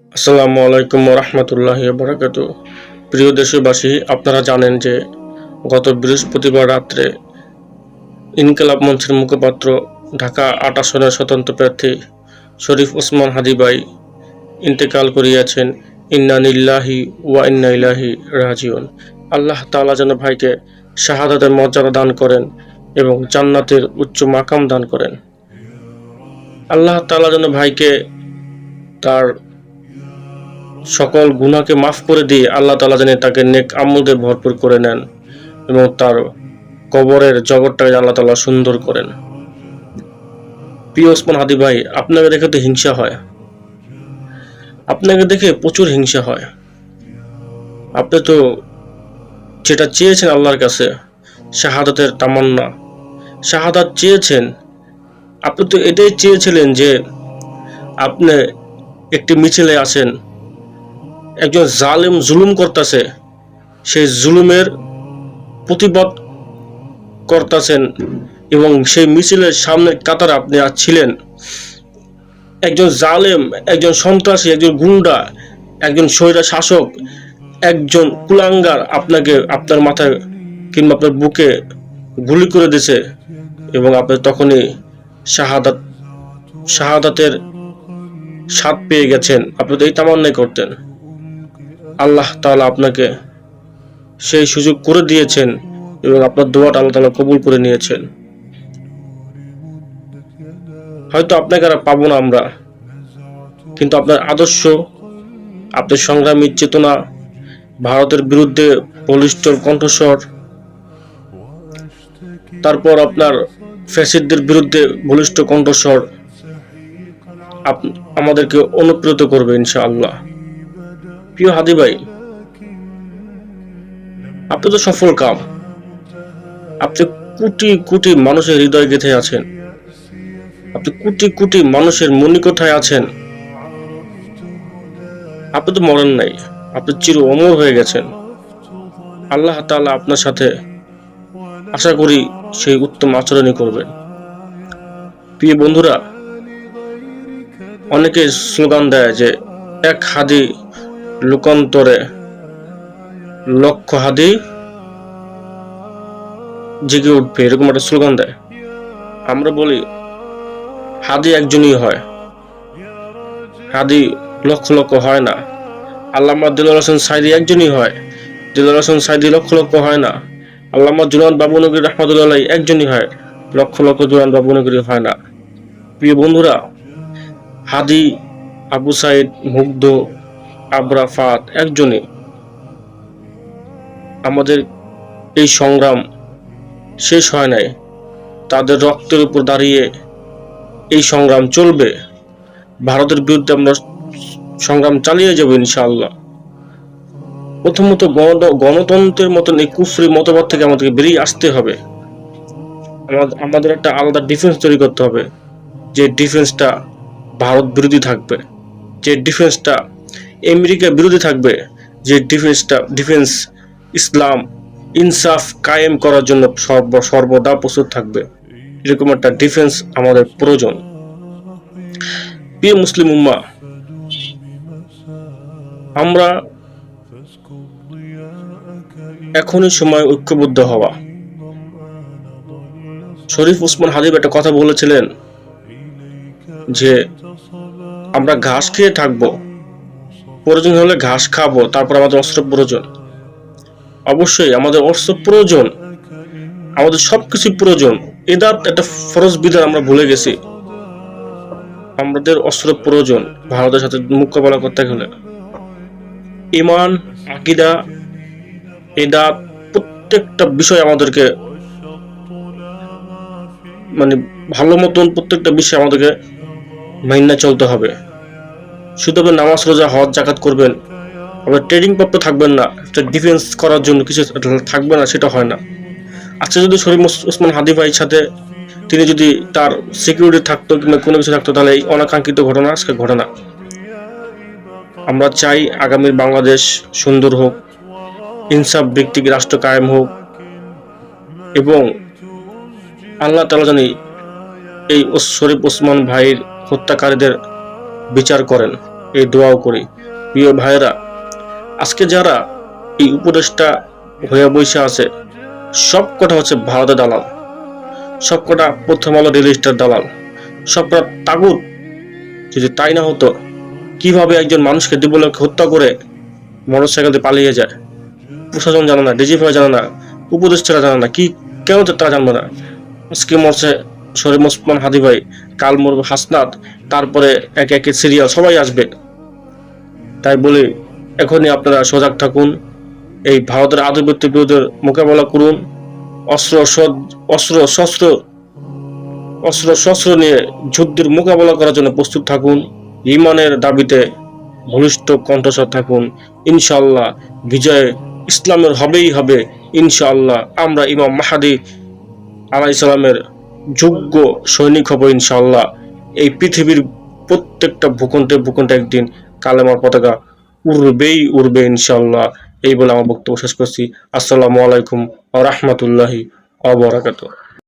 আসসালামু আলাইকুম রহমতুল্লাহি বারাকাতুহু। প্রিয় দেশবাসী, আপনারা জানেন যে গত বৃহস্পতিবার রাত্রে ইনকিলাব মঞ্চের মুখপাত্র ঢাকা ৮ আসনের স্বতন্ত্র প্রার্থী শরীফ ওসমান হাদী ভাই ইন্তেকাল করিয়াছেন। ইন্না লিল্লাহি ওয়া ইন্না ইলাইহি রাজিউন। আল্লাহ তাআলা যেন ভাইকে শাহাদাতের মর্যাদা দান করেন এবং জান্নাতের উচ্চ মাকাম দান করেন। আল্লাহ তাআলা যেন ভাইকে তার সকল গুনাহকে মাফ করে দিয়ে আল্লাহ তাআলা যেন তাকে নেক আমল দিয়ে ভরপুর করে নেন এবং তার কবরের জগৎটাকে আল্লাহ তাআলা সুন্দর করেন। প্রিয় ওসমান হাদী ভাই, আপনাকে দেখে তো হিংসা হয়, আপনাকে দেখে প্রচুর হিংসা হয়। আপনি তো যেটা চেয়েছেন আল্লাহর কাছে, শাহাদাতের তামান্না, শাহাদাত চেয়েছেন, আপনি তো এটাই চেয়েছিলেন যে আপনি একটি মিছিলে আসেন, একজন জালেম জুলুম করতেছে, সেই জুলুমের প্রতিবাদ করতেছেন এবং সেই মিছিলের সামনে কাতারে আপনি ছিলেন। একজন জালেম, একজন সন্ত্রাসী, একজন গুন্ডা, একজন স্বৈরা শাসক, একজন কুলাঙ্গার আপনাকে আপনার মাথায় কিংবা আপনার বুকে গুলি করে দিয়েছে এবং আপনি তখনই শাহাদাতের স্বাদ পেয়ে গেছেন। আপনি তো এই তামান্নাই করতেন। আল্লাহ তাআলা আপনাকে সেই সুযোগ করে দিয়েছেন এবং আপনার দোয়াটা আল্লাহ তাআলা কবুল করে নিয়েছেন। হয়তো আপনাকে আর পাবো না আমরা, কিন্তু আপনার আদর্শ, আপনার সংগ্রামী চেতনা, ভারতের বিরুদ্ধে বলিষ্ঠ কণ্ঠস্বর, তারপর আপনার ফ্যাসিস্টদের বিরুদ্ধে বলিষ্ঠ কণ্ঠস্বর আমাদেরকে অনুপ্রেরিত করবে ইনশাআল্লাহ। প্রিয় হাদী ভাই, আপনি তো সফল কাম, আপনি কোটি কোটি মানুষের হৃদয় গেঁথে আছেন, আপনি কোটি কোটি মানুষের মনিকোঠায় আছেন। আপনি তো মরেন নাই, আপনি চির অমর হয়ে গেছেন। আল্লাহ তাআলা আপনার সাথে আশা করি সেই উত্তম আচরণই করবেন। প্রিয় বন্ধুরা, অনেকে স্লোগান দেয় যে এক হাদী লোকান্তরে লক্ষ হাদী জেগে উঠবে, এরকম একটা স্লোগান দেয়। আমরা বলি হাদী একজনই হয়, হাদী লক্ষ লক্ষ হয় না। আল্লামা দিলওয়ার হোসেন সাঈদী একজনই হয়, দিলওয়ার হোসেন সাঈদী লক্ষ লক্ষ হয় না। আল্লামা জুনায়েদ বাবুনগরী রাহমাতুল্লাহ একজনই হয়, লক্ষ লক্ষ জুনায়েদ বাবুনগরী হয় না। প্রিয় বন্ধুরা, হাদী, আবু সাইদ, মুগ্ধ, আবরা, ফাত একজনই। আমাদের এই সংগ্রাম শেষ হয় নাই, তাদের রক্তের উপর দাঁড়িয়ে এই সংগ্রাম চলবে। ভারতের বিরুদ্ধে আমরা সংগ্রাম চালিয়ে যাব ইনশাআল্লাহ। প্রথমত গণতন্ত্রের মতন এই কুফরি মতবাদ থেকে আমাদেরকে বেরিয়ে আসতে হবে। আমাদের একটা আলাদা ডিফেন্স তৈরি করতে হবে, যে ডিফেন্সটা ভারত বিরোধী থাকবে, যে ডিফেন্সটা আমেরিকা বিরোধী থাকবে, যে ডিফেন্স ইসলাম ইনসাফ কায়েম করার জন্য সর্বদা প্রস্তুত থাকবে। এরকম একটা ডিফেন্স আমাদের প্রয়োজন। প্রিয় মুসলিম উম্মাহ, আমরা এখনই সময় ঐক্যবদ্ধ হওয়া। শরীফ ওসমান হাদী একটা কথা বলেছিলেন যে আমরা ঘাস খেয়ে থাকবো, প্রয়োজন হলে ঘাস খাবো, তারপর আমাদের অস্ত্র প্রয়োজন। অবশ্যই আমাদের অস্ত্র প্রয়োজন, আমাদের সবকিছু প্রয়োজন। এটা একটা ফরজ বিধান আমরা ভুলে গেছি। আমাদের অস্ত্র প্রয়োজন ভারতের সাথে মোকাবেলা করতে হলে। ঈমান, আকীদা, এটা প্রত্যেকটা বিষয় আমাদেরকে ভালো মতন প্রত্যেকটা বিষয় আমাদেরকে মাইনা চলতে হবে। শুধু আপনি নামাজ, রোজা, হজ, যাকাত করবেন, আপনার ট্রেনিং প্রাপ্ত থাকবেন না, ডিফেন্স করার জন্য কিছু থাকবে না, সেটা হয় না। আচ্ছা, যদি শরীফ ওসমান হাদী ভাইয়ের সাথে তিনি যদি তার সিকিউরিটি থাকতো কিংবা কোনো কিছু থাকতো, তাহলে এই অনাকাঙ্ক্ষিত ঘটনা আজকে ঘটে না। আমরা চাই আগামীর বাংলাদেশ সুন্দর হোক, ইনসাফ ভিত্তিক রাষ্ট্র কায়েম হোক এবং আল্লাহ তাআলা জানি এই শরীফ ওসমান ভাইয়ের হত্যাকারীদের বিচার করেন। এই দোয়াও করি। প্রিয় ভাইরা, আজকে যারা এই উপদেশটা হয়ে বসে আছে সব কটা হচ্ছে ভারতের দালাল, সব কটা প্রথম আলো ডেইলি স্টার দালাল, সব কটা তাগুত। যদি তাই না হতো, কিভাবে একজন মানুষকে দিবলোকে হত্যা করে মোটরসাইকেল দিয়ে পালিয়ে যায়? প্রশাসন জানে না, ডিজিএফআই জানে না, উপদেষ্টারা জানে না, কি কেন তারা জানবে না? আজকে মরছে শরীফ ওসমান হাদি ভাই, কাল মরবে হাসনাত, তারপরে একে একে সিরিয়াল সবাই আসবে। তাই বলি, এখনই আপনারা সজাগ থাকুন, এই ভারতের আধিপত্যের বিরুদ্ধে মোকাবেলা করুন। অস্ত্র শস্ত্র নিয়ে যুদ্ধের মোকাবেলা করার জন্য প্রস্তুত থাকুন। ইমানের দাবিতে বলিষ্ঠ কণ্ঠস্বর থাকুন। ইনশাআল্লাহ বিজয় ইসলামের হবেই হবে। ইনশাআল্লাহ আমরা ইমাম মাহাদি আলাইহিস সালামের যোগ্য সৈনিক হব ইনশাআল্লাহ। এই পৃথিবীর প্রত্যেকটা ভূখণ্ডে একদিন কালেমার পতাকা উড়বে ইনশাআল্লাহ। এই বলে আমার বক্তব্য শেষ করছি। আসসালামু আলাইকুম ওয়া রাহমাতুল্লাহি ওয়া বারাকাতুহু।